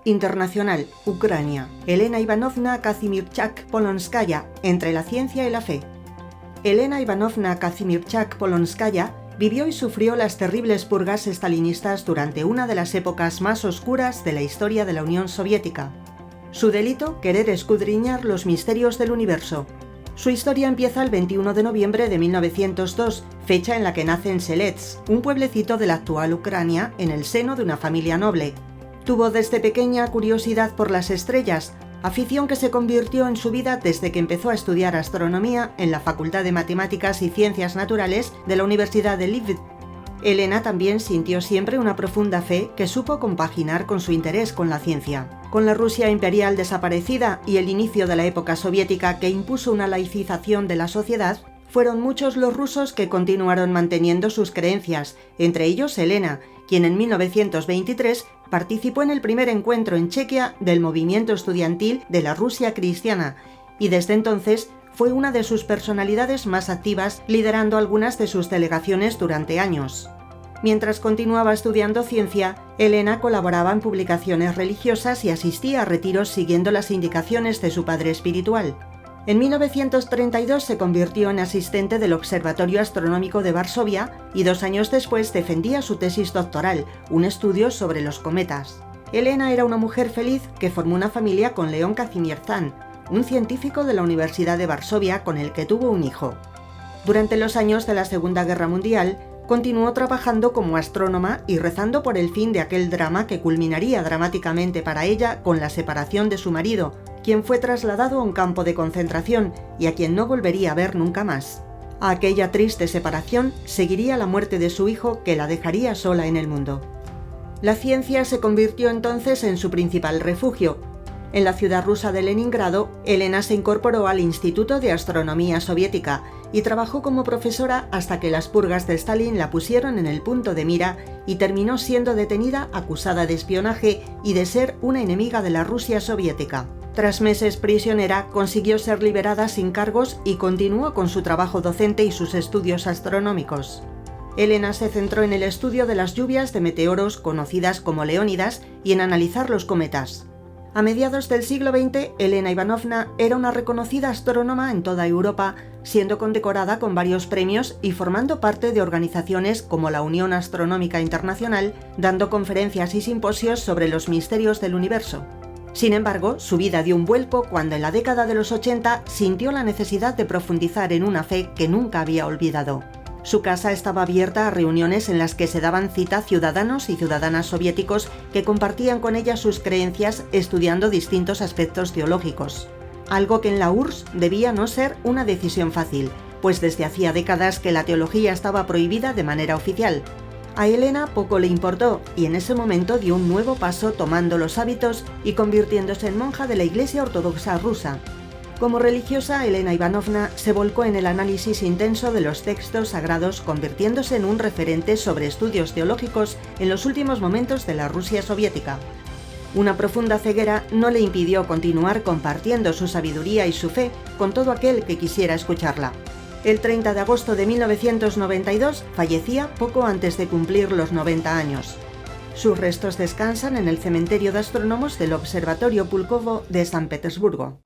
Internacional, Ucrania. Elena Ivanovna Kazimierczak-Polonskaya, entre la ciencia y la fe. Elena Ivanovna Kazimierczak-Polonskaya vivió y sufrió las terribles purgas estalinistas durante una de las épocas más oscuras de la historia de la Unión Soviética. Su delito, querer escudriñar los misterios del universo. Su historia empieza el 21 de noviembre de 1902, fecha en la que nace en Selets, un pueblecito de la actual Ucrania, en el seno de una familia noble. Tuvo desde pequeña curiosidad por las estrellas, afición que se convirtió en su vida desde que empezó a estudiar astronomía en la Facultad de Matemáticas y Ciencias Naturales de la Universidad de Lviv. Elena también sintió siempre una profunda fe que supo compaginar con su interés con la ciencia. Con la Rusia imperial desaparecida y el inicio de la época soviética que impuso una laicización de la sociedad, fueron muchos los rusos que continuaron manteniendo sus creencias, entre ellos Elena, quien en 1923 participó en el primer encuentro en Chequia del movimiento estudiantil de la Rusia cristiana, y desde entonces fue una de sus personalidades más activas, liderando algunas de sus delegaciones durante años. Mientras continuaba estudiando ciencia, Elena colaboraba en publicaciones religiosas y asistía a retiros siguiendo las indicaciones de su padre espiritual. En 1932 se convirtió en asistente del Observatorio Astronómico de Varsovia y 2 años después defendía su tesis doctoral, un estudio sobre los cometas. Elena era una mujer feliz que formó una familia con León Kazimierzan, un científico de la Universidad de Varsovia con el que tuvo un hijo. Durante los años de la Segunda Guerra Mundial, continuó trabajando como astrónoma y rezando por el fin de aquel drama que culminaría dramáticamente para ella con la separación de su marido, quien fue trasladado a un campo de concentración y a quien no volvería a ver nunca más. A aquella triste separación seguiría la muerte de su hijo, que la dejaría sola en el mundo. La ciencia se convirtió entonces en su principal refugio. En la ciudad rusa de Leningrado, Elena se incorporó al Instituto de Astronomía Soviética y trabajó como profesora hasta que las purgas de Stalin la pusieron en el punto de mira y terminó siendo detenida acusada de espionaje y de ser una enemiga de la Rusia soviética. Tras meses prisionera, consiguió ser liberada sin cargos y continuó con su trabajo docente y sus estudios astronómicos. Elena se centró en el estudio de las lluvias de meteoros conocidas como Leónidas y en analizar los cometas. A mediados del siglo XX, Elena Ivanovna era una reconocida astrónoma en toda Europa, siendo condecorada con varios premios y formando parte de organizaciones como la Unión Astronómica Internacional, dando conferencias y simposios sobre los misterios del universo. Sin embargo, su vida dio un vuelco cuando en la década de los 80 sintió la necesidad de profundizar en una fe que nunca había olvidado. Su casa estaba abierta a reuniones en las que se daban cita ciudadanos y ciudadanas soviéticos que compartían con ella sus creencias estudiando distintos aspectos teológicos. Algo que en la URSS debía no ser una decisión fácil, pues desde hacía décadas que la teología estaba prohibida de manera oficial. A Elena poco le importó y en ese momento dio un nuevo paso tomando los hábitos y convirtiéndose en monja de la Iglesia Ortodoxa rusa. Como religiosa, Elena Ivanovna se volcó en el análisis intenso de los textos sagrados, convirtiéndose en un referente sobre estudios teológicos en los últimos momentos de la Rusia soviética. Una profunda ceguera no le impidió continuar compartiendo su sabiduría y su fe con todo aquel que quisiera escucharla. El 30 de agosto de 1992 fallecía poco antes de cumplir los 90 años. Sus restos descansan en el cementerio de astrónomos del Observatorio Pulkovo de San Petersburgo.